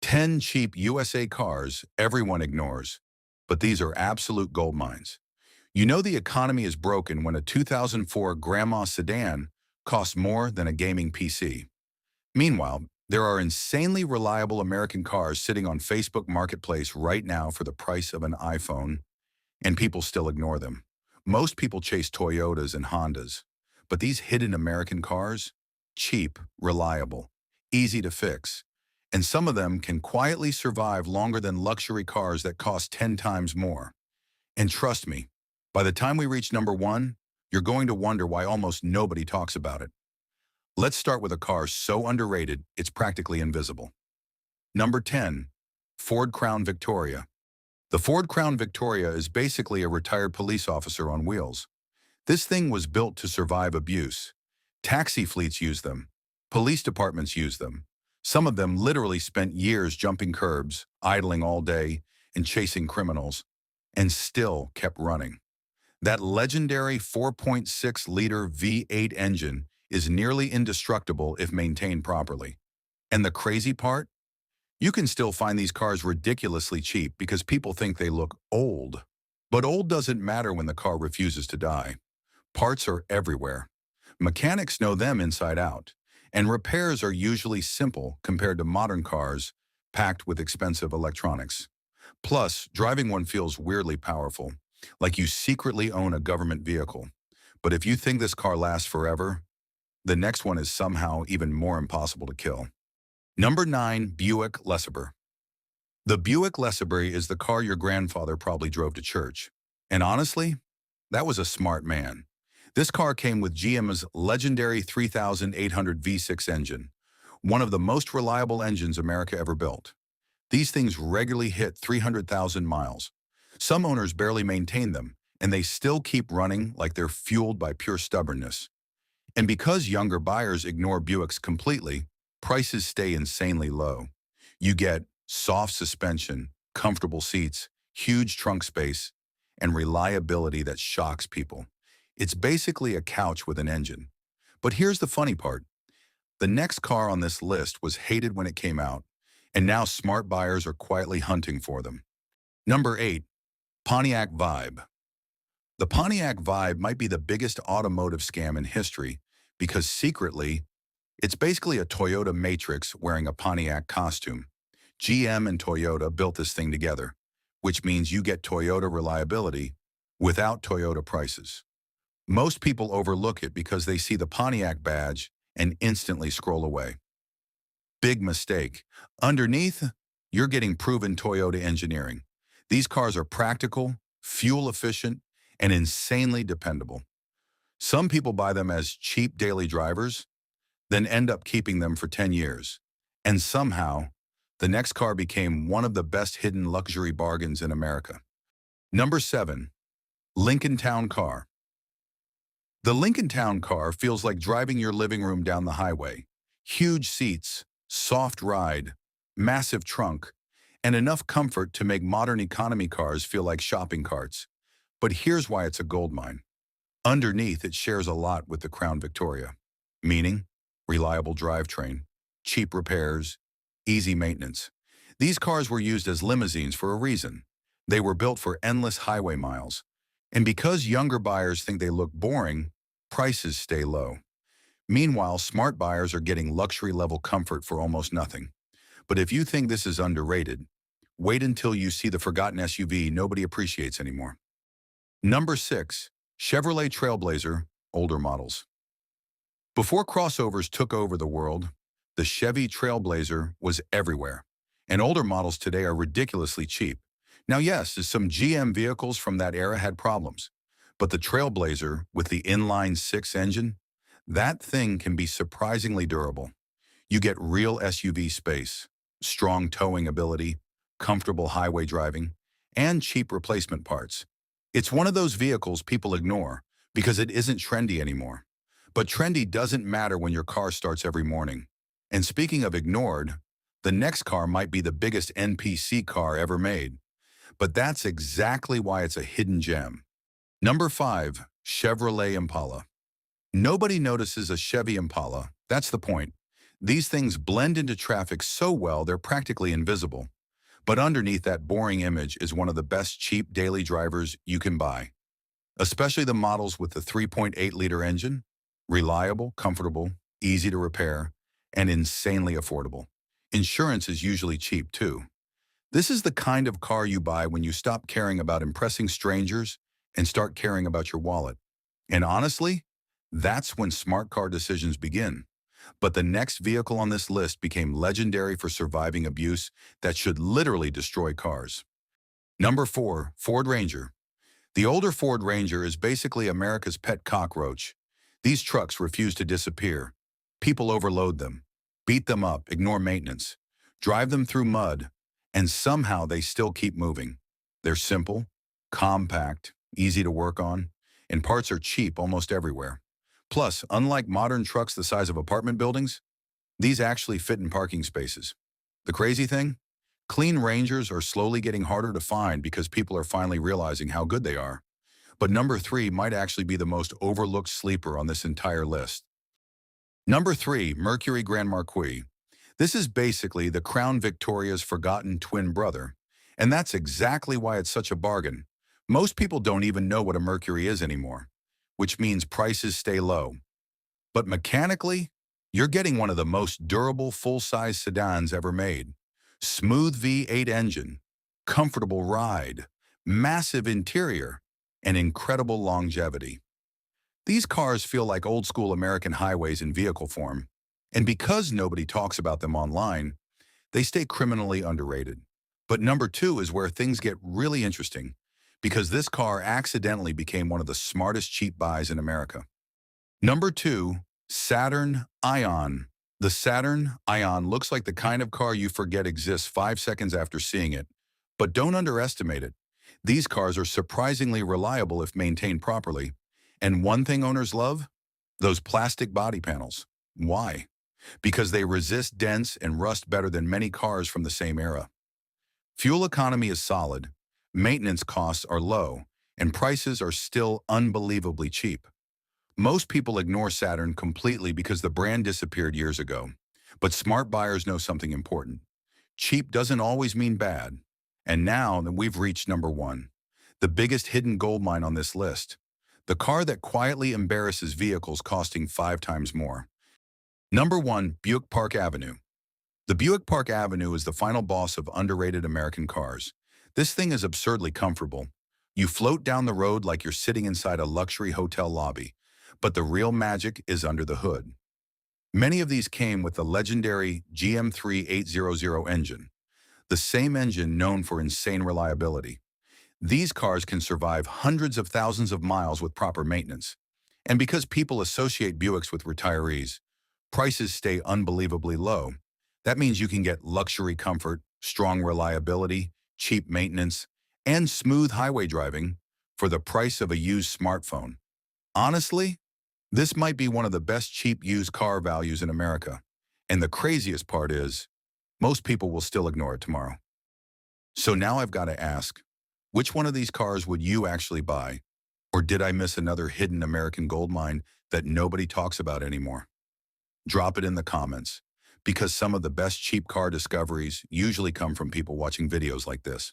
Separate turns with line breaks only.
10 cheap USA cars everyone ignores, but these are absolute gold mines. You know the economy is broken when a 2004 Grandma sedan costs more than a gaming PC. Meanwhile, there are insanely reliable American cars sitting on Facebook Marketplace right now for the price of an iPhone, and people still ignore them. Most people chase Toyotas and Hondas, but these hidden American cars? Cheap, reliable, easy to fix, and some of them can quietly survive longer than luxury cars that cost 10 times more. And trust me, by the time we reach number one, you're going to wonder why almost nobody talks about it. Let's start with a car so underrated, it's practically invisible. Number 10, Ford Crown Victoria. The Ford Crown Victoria is basically a retired police officer on wheels. This thing was built to survive abuse. Taxi fleets use them. Police departments use them. Some of them literally spent years jumping curbs, idling all day, and chasing criminals, and still kept running. That legendary 4.6-liter V8 engine is nearly indestructible if maintained properly. And the crazy part? You can still find these cars ridiculously cheap because people think they look old. But old doesn't matter when the car refuses to die. Parts are everywhere. Mechanics know them inside out. And repairs are usually simple compared to modern cars packed with expensive electronics. Plus, driving one feels weirdly powerful, like you secretly own a government vehicle. But if you think this car lasts forever, the next one is somehow even more impossible to kill. Number 9, Buick LeSabre. The Buick LeSabre is the car your grandfather probably drove to church. And honestly, that was a smart man. This car came with GM's legendary 3800 V6 engine, one of the most reliable engines America ever built. These things regularly hit 300,000 miles. Some owners barely maintain them, and they still keep running like they're fueled by pure stubbornness. And because younger buyers ignore Buicks completely, prices stay insanely low. You get soft suspension, comfortable seats, huge trunk space, and reliability that shocks people. It's basically a couch with an engine. But here's the funny part. The next car on this list was hated when it came out, and now smart buyers are quietly hunting for them. Number 8, Pontiac Vibe. The Pontiac Vibe might be the biggest automotive scam in history because secretly, it's basically a Toyota Matrix wearing a Pontiac costume. GM and Toyota built this thing together, which means you get Toyota reliability without Toyota prices. Most people overlook it because they see the Pontiac badge and instantly scroll away. Big mistake. Underneath, you're getting proven Toyota engineering. These cars are practical, fuel efficient, and insanely dependable. Some people buy them as cheap daily drivers, then end up keeping them for 10 years. And somehow, the next car became one of the best hidden luxury bargains in America. Number 7, Lincoln Town Car. The Lincoln Town Car feels like driving your living room down the highway. Huge seats, soft ride, massive trunk, and enough comfort to make modern economy cars feel like shopping carts. But here's why it's a goldmine. Underneath, it shares a lot with the Crown Victoria, meaning reliable drivetrain, cheap repairs, easy maintenance. These cars were used as limousines for a reason. They were built for endless highway miles. And because younger buyers think they look boring, prices stay low. Meanwhile, smart buyers are getting luxury-level comfort for almost nothing. But if you think this is underrated, wait until you see the forgotten SUV nobody appreciates anymore. Number 6, Chevrolet TrailBlazer, older models. Before crossovers took over the world, the Chevy TrailBlazer was everywhere, and older models today are ridiculously cheap. Now yes, some GM vehicles from that era had problems, but the TrailBlazer with the inline-6 engine, that thing can be surprisingly durable. You get real SUV space, strong towing ability, comfortable highway driving, and cheap replacement parts. It's one of those vehicles people ignore because it isn't trendy anymore. But trendy doesn't matter when your car starts every morning. And speaking of ignored, the next car might be the biggest NPC car ever made. But that's exactly why it's a hidden gem. Number 5, Chevrolet Impala. Nobody notices a Chevy Impala. That's the point. These things blend into traffic so well they're practically invisible. But underneath that boring image is one of the best cheap daily drivers you can buy. Especially the models with the 3.8-liter engine. Reliable, comfortable, easy to repair, and insanely affordable. Insurance is usually cheap too. This is the kind of car you buy when you stop caring about impressing strangers and start caring about your wallet. And honestly, that's when smart car decisions begin. But the next vehicle on this list became legendary for surviving abuse that should literally destroy cars. Number 4, Ford Ranger. The older Ford Ranger is basically America's pet cockroach. These trucks refuse to disappear. People overload them, beat them up, ignore maintenance, drive them through mud, and somehow they still keep moving. They're simple, compact, easy to work on, and parts are cheap almost everywhere. Plus, unlike modern trucks the size of apartment buildings, these actually fit in parking spaces. The crazy thing? Clean Rangers are slowly getting harder to find because people are finally realizing how good they are. But number 3 might actually be the most overlooked sleeper on this entire list. Number 3, Mercury Grand Marquis. This is basically the Crown Victoria's forgotten twin brother, and that's exactly why it's such a bargain. Most people don't even know what a Mercury is anymore, which means prices stay low. But mechanically, you're getting one of the most durable full-size sedans ever made. Smooth V8 engine, comfortable ride, massive interior, and incredible longevity. These cars feel like old-school American highways in vehicle form, and because nobody talks about them online, they stay criminally underrated. But number 2 is where things get really interesting, because this car accidentally became one of the smartest cheap buys in America. Number 2, Saturn Ion. The Saturn Ion looks like the kind of car you forget exists 5 seconds after seeing it, but don't underestimate it. These cars are surprisingly reliable if maintained properly. And one thing owners love? Those plastic body panels. Why? Because they resist dents and rust better than many cars from the same era. Fuel economy is solid, maintenance costs are low, and prices are still unbelievably cheap. Most people ignore Saturn completely because the brand disappeared years ago. But smart buyers know something important. Cheap doesn't always mean bad. And now that we've reached number 1, the biggest hidden gold mine on this list, the car that quietly embarrasses vehicles costing 5 times more. Number 1, Buick Park Avenue. The Buick Park Avenue is the final boss of underrated American cars. This thing is absurdly comfortable. You float down the road like you're sitting inside a luxury hotel lobby, but the real magic is under the hood. Many of these came with the legendary GM3 800 engine, the same engine known for insane reliability. These cars can survive hundreds of thousands of miles with proper maintenance. And because people associate Buicks with retirees, prices stay unbelievably low. That means you can get luxury comfort, strong reliability, cheap maintenance, and smooth highway driving for the price of a used smartphone. Honestly, this might be one of the best cheap used car values in America. And the craziest part is, most people will still ignore it tomorrow. So now I've got to ask, which one of these cars would you actually buy? Or did I miss another hidden American gold mine that nobody talks about anymore? Drop it in the comments, because some of the best cheap car discoveries usually come from people watching videos like this.